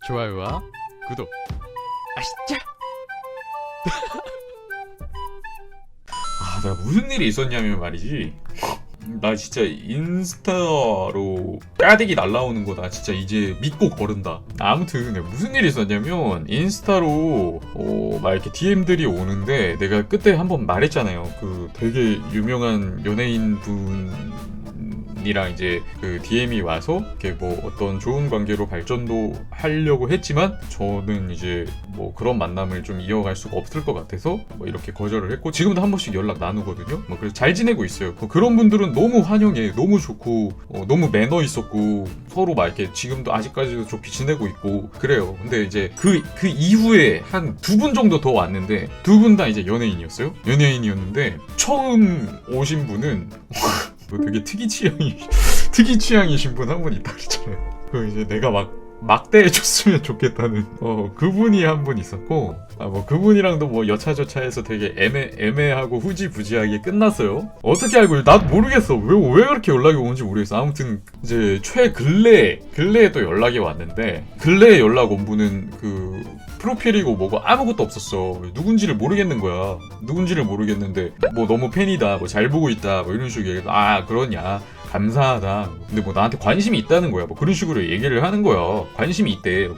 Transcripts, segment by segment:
좋아요와 구독 아시죠? 내가 무슨 일이 있었냐면 말이지. 나 진짜 인스타로 까대기 날라오는 거 나 진짜 이제 믿고 거른다. 아무튼 내가 무슨 일이 있었냐면 인스타로 막 이렇게 DM들이 오는데 내가 그때 한번 말했잖아요. 그 되게 유명한 연예인 분이랑 이제 그 DM이 와서 이렇게 뭐 어떤 좋은 관계로 발전도 하려고 했지만 저는 이제 뭐 그런 만남을 좀 이어갈 수가 없을 것 같아서 뭐 이렇게 거절을 했고 지금도 한 번씩 연락 나누거든요. 뭐 그래서 잘 지내고 있어요. 그런 분들은 너무 환영해. 너무 좋고 너무 매너 있었고 서로 막 이렇게 지금도 아직까지도 좋게 지내고 있고 그래요. 근데 이제 그 이후에 한 두 분 정도 더 왔는데 두 분 다 이제 연예인이었어요. 연예인이었는데 처음 오신 분은 되게 특이 취향이신 분 한 분 있다 그랬잖아요. 그 이제 내가 막대해줬으면 좋겠다는 그분이 한 분 있었고 뭐 그분이랑도 뭐 여차저차해서 되게 애매하고 후지부지하게 끝났어요. 어떻게 알고 나도 모르겠어. 왜 그렇게 연락이 오는지 모르겠어. 아무튼 이제 근래에 또 연락이 왔는데 근래에 연락 온 분은 그 프로필이고 뭐고 아무것도 없었어. 누군지를 모르겠는 거야. 누군지를 모르겠는데 뭐 너무 팬이다, 뭐 잘 보고 있다, 뭐 이런 식으로 얘기해서 그러냐, 감사하다. 근데 뭐 나한테 관심이 있다는 거야. 뭐 그런 식으로 얘기를 하는 거야. 관심이 있대.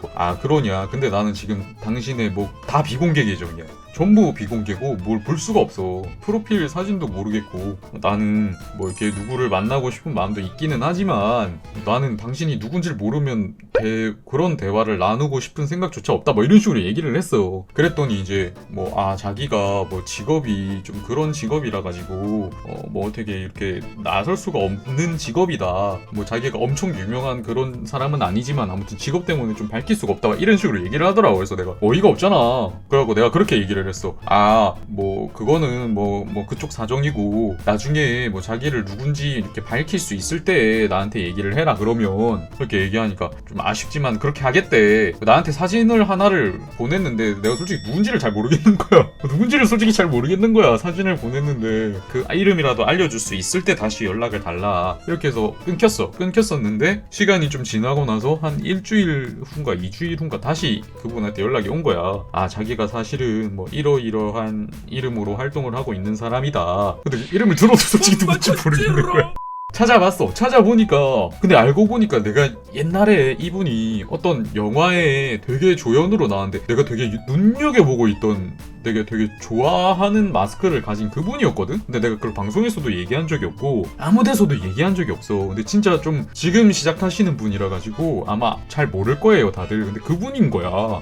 그러냐. 근데 나는 지금 당신의 뭐 다 비공개 계정이야. 전부 비공개고 뭘 볼 수가 없어. 프로필 사진도 모르겠고 나는 뭐 이렇게 누구를 만나고 싶은 마음도 있기는 하지만 나는 당신이 누군지를 모르면 그런 대화를 나누고 싶은 생각조차 없다 뭐 이런 식으로 얘기를 했어. 그랬더니 이제 뭐 자기가 뭐 직업이 좀 그런 직업이라 가지고 뭐 되게 이렇게 나설 수가 없는 직업이다. 뭐 자기가 엄청 유명한 그런 사람은 아니지만 아무튼 직업 때문에 좀 밝힐 수가 없다 이런 식으로 얘기를 하더라고. 그래서 내가 어이가 없잖아. 그래갖고 내가 그렇게 얘기를 했어. 뭐 그거는 뭐 그쪽 사정이고 나중에 뭐 자기를 누군지 이렇게 밝힐 수 있을 때 나한테 얘기를 해라 그러면 그렇게 얘기하니까 좀 아쉽지만 그렇게 하겠대. 나한테 사진을 하나를 보냈는데 내가 솔직히 누군지를 잘 모르겠는 거야. 사진을 보냈는데 그 이름이라도 알려줄 수 있을 때 다시 연락을 달라 이렇게 해서 끊겼었는데 시간이 좀 지나고 나서 한 일주일 후인가 2주일 후인가 다시 그분한테 연락이 온 거야. 자기가 사실은 뭐 이러이러한 이름으로 활동을 하고 있는 사람이다. 근데 이름을 들어도 솔직히 누군지 모르겠는 거야. 찾아보니까 근데 알고 보니까 내가 옛날에 이분이 어떤 영화에 되게 조연으로 나왔는데 내가 되게 눈여겨보고 있던 되게 좋아하는 마스크를 가진 그분이었거든? 근데 내가 그걸 방송에서도 얘기한 적이 없고 아무 데서도 얘기한 적이 없어. 근데 진짜 좀 지금 시작하시는 분이라 가지고 아마 잘 모를 거예요 다들. 근데 그분인 거야.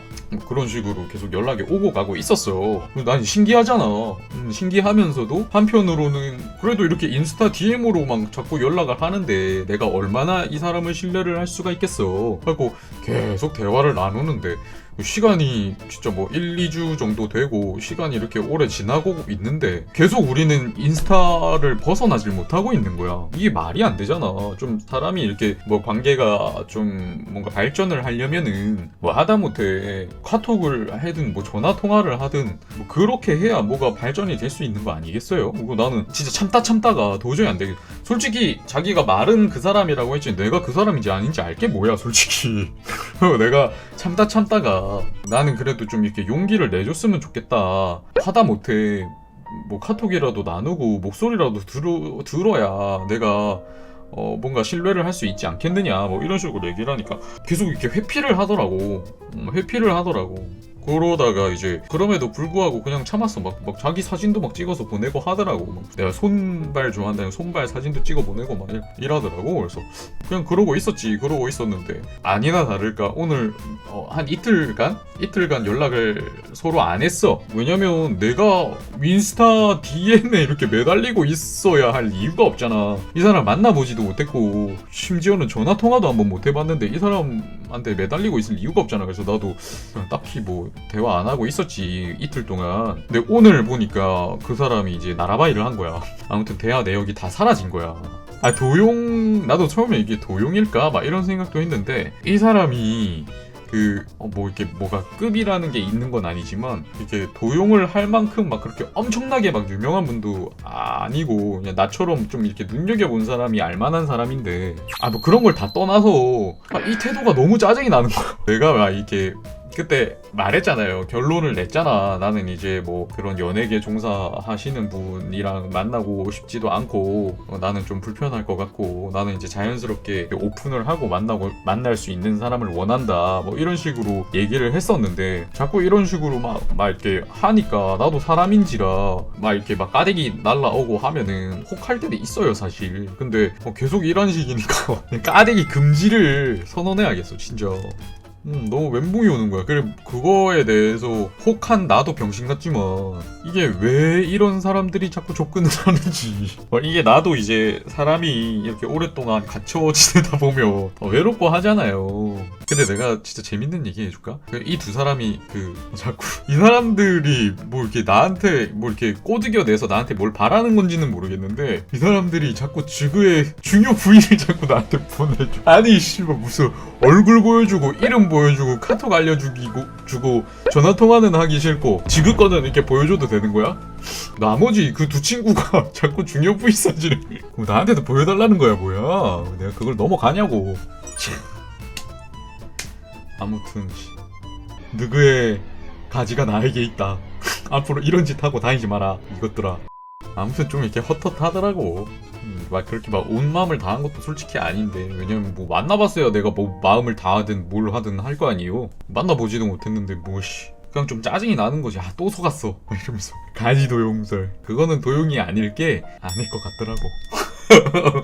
그런 식으로 계속 연락이 오고 가고 있었어. 난 신기하잖아. 신기하면서도 한편으로는 그래도 이렇게 인스타 DM으로 막 자꾸 연락을 하는데 내가 얼마나 이 사람을 신뢰를 할 수가 있겠어. 하고 계속 대화를 나누는데 시간이 진짜 뭐 1, 2주 정도 되고 시간이 이렇게 오래 지나고 있는데 계속 우리는 인스타를 벗어나질 못하고 있는 거야. 이게 말이 안 되잖아. 좀 사람이 이렇게 뭐 관계가 좀 뭔가 발전을 하려면은 뭐 하다못해 카톡을 하든 뭐 전화 통화를 하든 뭐 그렇게 해야 뭐가 발전이 될 수 있는 거 아니겠어요? 나는 진짜 참다가 도저히 안 되겠어. 솔직히 자기가 말은 그 사람이라고 했지 내가 그 사람인지 아닌지 알게 뭐야 솔직히. 내가 참다가 나는 그래도 좀 이렇게 용기를 내줬으면 좋겠다. 하다못해 뭐 카톡이라도 나누고 목소리라도 들어야 내가 뭔가 신뢰를 할 수 있지 않겠느냐 뭐 이런 식으로 얘기를 하니까 계속 이렇게 회피를 하더라고. 그러다가 이제 그럼에도 불구하고 그냥 참았어. 막 자기 사진도 막 찍어서 보내고 하더라고. 내가 손발 좋아한다는 손발 사진도 찍어 보내고 막 이러더라고. 그래서 그냥 그러고 있었는데 아니나 다를까 오늘 한 이틀간 연락을 서로 안 했어. 왜냐면 내가 인스타 DM에 이렇게 매달리고 있어야 할 이유가 없잖아. 이 사람 만나보지도 못했고 심지어는 전화 통화도 한번 못 해봤는데 이 사람한테 매달리고 있을 이유가 없잖아. 그래서 나도 그냥 딱히 뭐 대화 안 하고 있었지 이틀 동안. 근데 오늘 보니까 그 사람이 이제 나라바이를 한 거야. 아무튼 대화 내역이 다 사라진 거야. 나도 처음에 이게 도용일까 막 이런 생각도 했는데 이 사람이 뭐 이렇게 뭐가 급이라는 게 있는 건 아니지만 이렇게 도용을 할 만큼 막 그렇게 엄청나게 막 유명한 분도 아니고 그냥 나처럼 좀 이렇게 눈여겨본 사람이 알만한 사람인데 뭐 그런 걸 다 떠나서 이 태도가 너무 짜증이 나는 거야. 내가 막 이렇게 그때 말했잖아요. 결론을 냈잖아. 나는 이제 뭐 그런 연예계 종사하시는 분이랑 만나고 싶지도 않고 나는 좀 불편할 것 같고 나는 이제 자연스럽게 오픈을 하고 만날 수 있는 사람을 원한다. 뭐 이런 식으로 얘기를 했었는데 자꾸 이런 식으로 막 이렇게 하니까 나도 사람인지라 막 이렇게 막 까대기 날라오고 하면은 혹할 때도 있어요 사실. 근데 계속 이런 식이니까 까대기 금지를 선언해야겠어 진짜. 너무 멘붕이 오는 거야. 그래, 그거에 대해서 혹한 나도 병신 같지만 이게 왜 이런 사람들이 자꾸 접근을 하는지. 이게 나도 이제 사람이 이렇게 오랫동안 갇혀 지내다 보면 외롭고 하잖아요. 근데 내가 진짜 재밌는 얘기 해줄까? 이 두 사람이 자꾸 이 사람들이 뭐 이렇게 나한테 뭐 이렇게 꼬드겨 내서 나한테 뭘 바라는 건지는 모르겠는데 이 사람들이 자꾸 지그의 중요 부위를 자꾸 나한테 보내줘. 아니 씨발 무슨 얼굴 보여주고 이름 보여주고 카톡 알려주고 전화통화는 하기 싫고 지그 거는 이렇게 보여줘도 되는 거야? 나머지 그 두 친구가 자꾸 중요 부위 사진을 나한테도 보여달라는 거야 뭐야. 내가 그걸 넘어가냐고. 아무튼 누구의 가지가 나에게 있다. 앞으로 이런 짓 하고 다니지 마라 이것들아. 아무튼 좀 이렇게 헛헛하더라고. 막 그렇게 막 온 마음을 다한 것도 솔직히 아닌데 왜냐면 뭐 만나봤어야 내가 뭐 마음을 다하든 뭘 하든 할 거 아니에요. 만나보지도 못했는데 그냥 좀 짜증이 나는 거지. 또 속았어 이러면서 가지 도용설. 그거는 도용이 아닐 게 아닐 것 같더라고.